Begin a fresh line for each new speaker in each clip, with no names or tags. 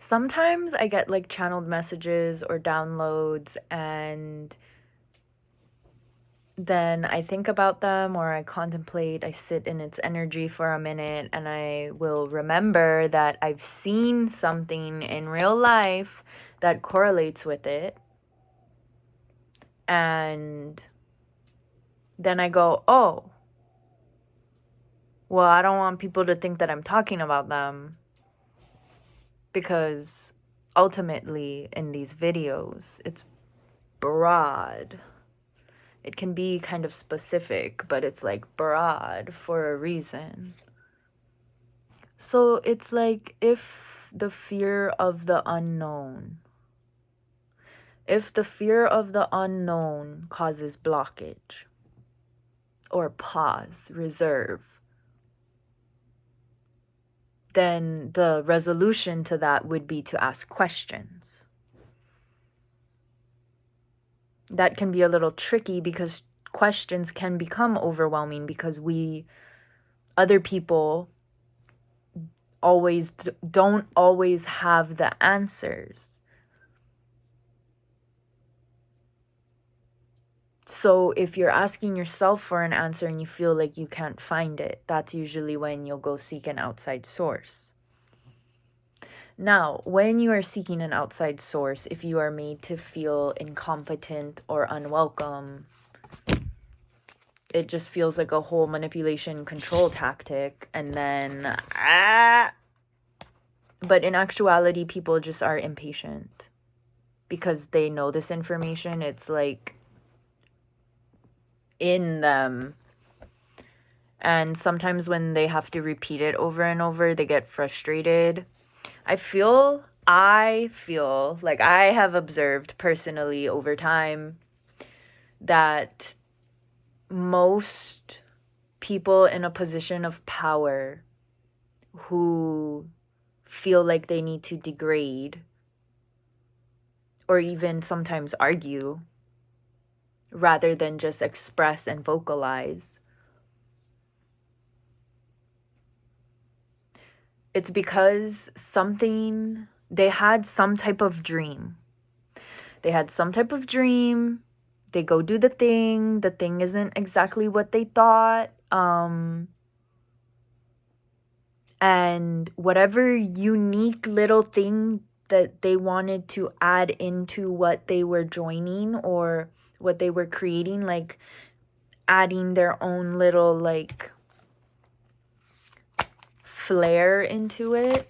sometimes I get like channeled messages or downloads, and then I think about them, or I contemplate, I sit in its energy for a minute, and I will remember that I've seen something in real life that correlates with it. And then I go, oh, well, I don't want people to think that I'm talking about them, because ultimately in these videos, it's broad. It can be kind of specific, but it's like broad for a reason. So it's like, if the fear of the unknown causes blockage or pause, reserve, then the resolution to that would be to ask questions. That can be a little tricky because questions can become overwhelming, because other people don't always have the answers. So if you're asking yourself for an answer and you feel like you can't find it, that's usually when you'll go seek an outside source. Now, when you are seeking an outside source, if you are made to feel incompetent or unwelcome, it just feels like a whole manipulation control tactic. And then, but in actuality, people just are impatient because they know this information. It's like in them. And sometimes when they have to repeat it over and over, they get frustrated. I feel like I have observed personally over time that most people in a position of power who feel like they need to degrade or even sometimes argue rather than just express and vocalize, it's because they had some type of dream. They go do the thing isn't exactly what they thought. And whatever unique little thing that they wanted to add into what they were joining or what they were creating, like adding their own little like flair into it,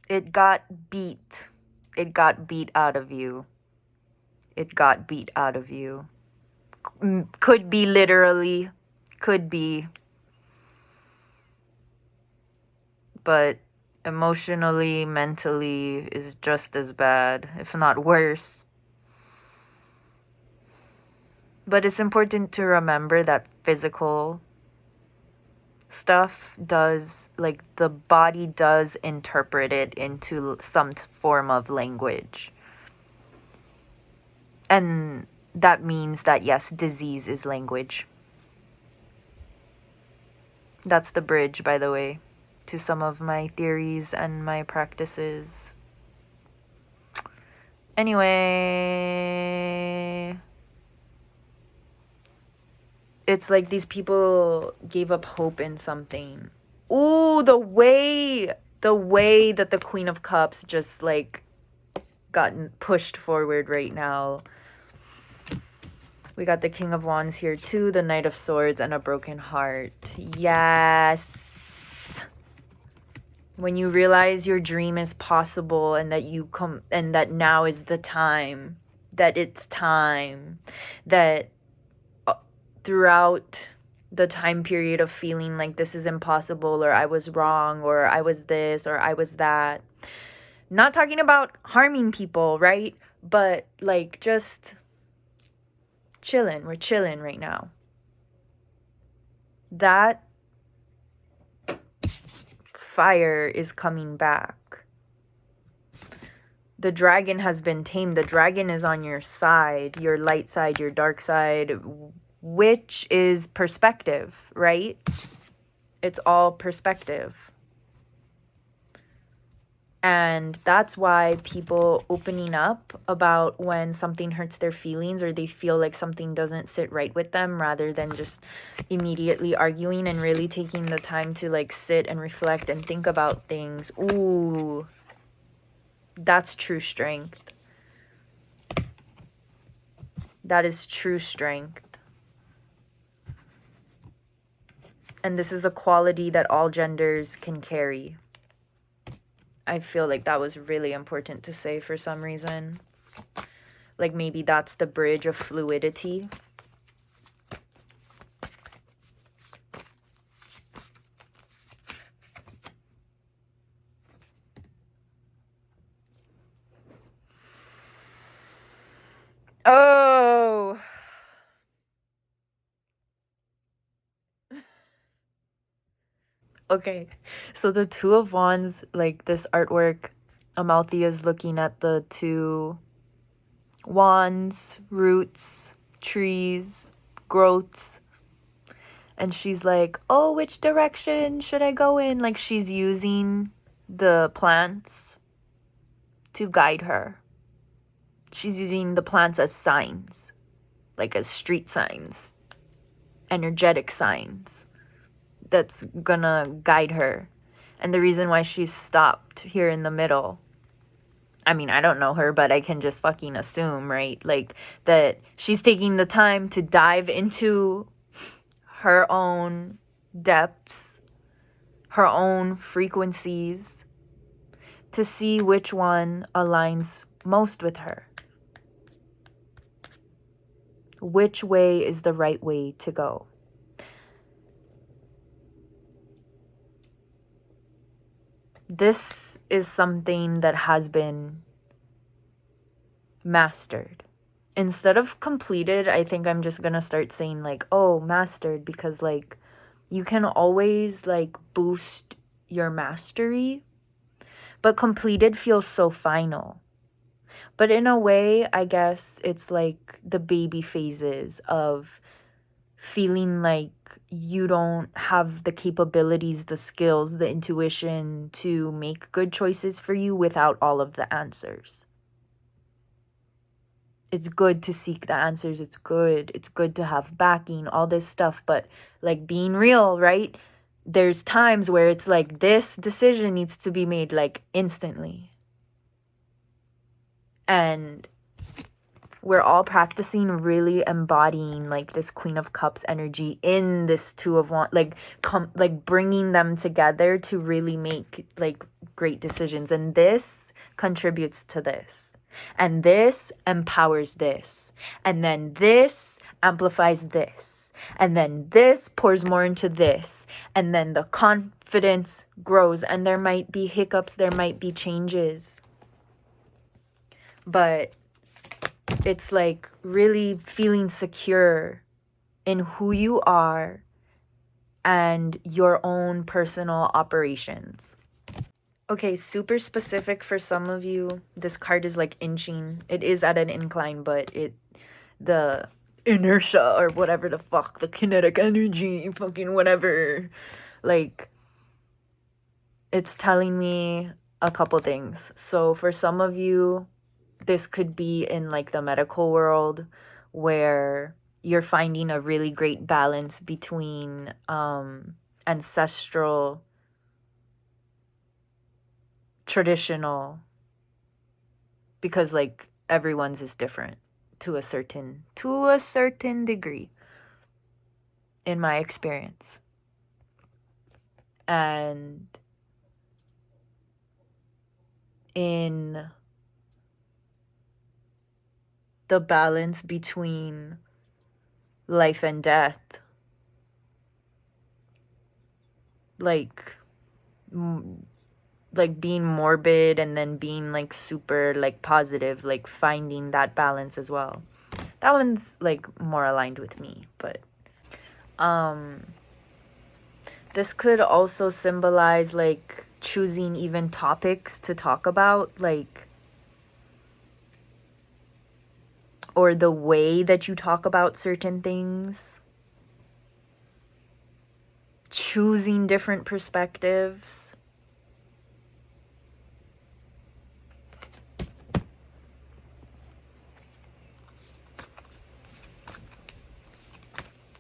it got beat out of you. Could be literally, could be, but emotionally, mentally is just as bad, if not worse. But it's important to remember that physical stuff does, like, the body does interpret it into some form of language. And that means that, yes, disease is language. That's the bridge, by the way, to some of my theories and my practices. Anyway, it's like these people gave up hope in something. Ooh, the way that the Queen of Cups just like gotten pushed forward right now. We got the King of Wands here too, the Knight of Swords, and a broken heart. Yes. When you realize your dream is possible and that and that now is the time, that it's time, that throughout the time period of feeling like this is impossible, or I was wrong, or I was this, or I was that. Not talking about harming people, right? But like just chilling. We're chilling right now. That fire is coming back. the dragon has been tamed. The dragon is on your side, your light side, your dark side, which is perspective, right? It's all perspective. And that's why people opening up about when something hurts their feelings or they feel like something doesn't sit right with them, rather than just immediately arguing and really taking the time to like sit and reflect and think about things. Ooh, that's true strength. That is true strength. And this is a quality that all genders can carry. I feel like that was really important to say for some reason. Like maybe that's the bridge of fluidity. Oh! Okay, so the Two of Wands, like this artwork, Amalthea is looking at the two wands, roots, trees, growths, and she's like, oh, which direction should I go in? Like she's using the plants to guide her. She's using the plants as signs, like as street signs, energetic signs that's gonna guide her. And the reason why she's stopped here in the middle, I mean, I don't know her, but I can just fucking assume, right? Like that she's taking the time to dive into her own depths, her own frequencies, to see which one aligns most with her. Which way is the right way to go? This is something that has been mastered. Instead of completed, I think I'm just gonna start saying like, oh, mastered, because like you can always like boost your mastery, but completed feels so final. But in a way, I guess it's like the baby phases of feeling like you don't have the capabilities, the skills, the intuition to make good choices for you without all of the answers. It's good to seek the answers. It's good to have backing, all this stuff. But like being real, right? There's times where it's like this decision needs to be made like instantly. And we're all practicing really embodying like this Queen of Cups energy in this Two of Wands, like bringing them together to really make like great decisions. And this contributes to this, and this empowers this, and then this amplifies this, and then this pours more into this, and then the confidence grows. And there might be hiccups, there might be changes, but it's like really feeling secure in who you are and your own personal operations. Okay, super specific for some of you. This card is like inching. It is at an incline, but the inertia or whatever the fuck, the kinetic energy, fucking whatever, like it's telling me a couple things. So for some of you, this could be in like the medical world where you're finding a really great balance between ancestral, traditional, because like everyone's is different to a certain degree in my experience. And in the balance between life and death, like being morbid and then being like super like positive, like finding that balance as well. That one's like more aligned with me. But this could also symbolize like choosing even topics to talk about, like or the way that you talk about certain things, choosing different perspectives.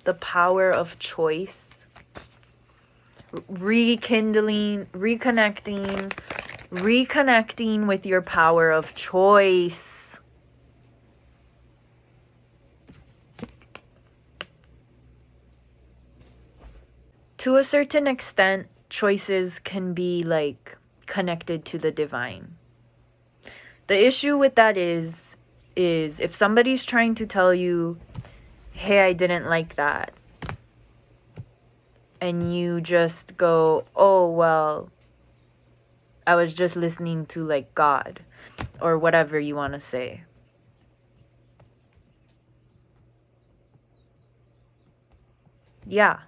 The power of choice. Reconnecting with your power of choice. To a certain extent, choices can be like connected to the divine. The issue with that is if somebody's trying to tell you, hey, I didn't like that, and you just go, oh, well, I was just listening to like God, or whatever you want to say. Yeah.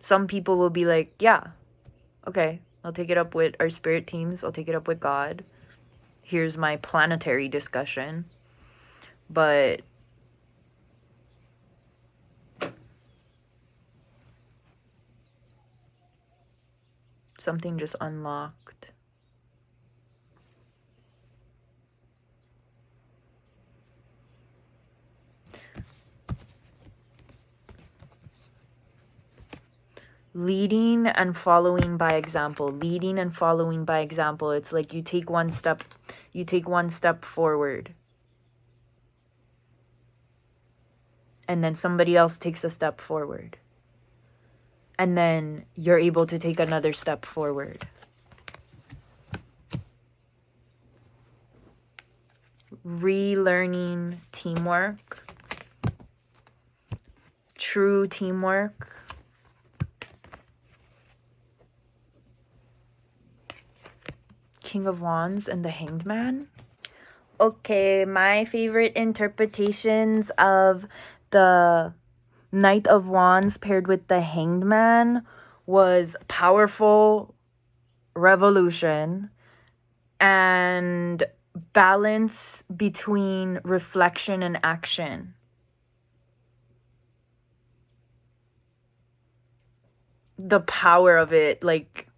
Some people will be like, yeah, okay, I'll take it up with our spirit teams. I'll take it up with God. Here's my planetary discussion. But something just unlocked. Leading and following by example. Leading and following by example. It's like you take one step forward. And then somebody else takes a step forward. And then you're able to take another step forward. Relearning teamwork. True teamwork. King of Wands and the Hanged Man. Okay, my favorite interpretations of the Knight of Wands paired with the Hanged Man was powerful revolution and balance between reflection and action. The power of it, like,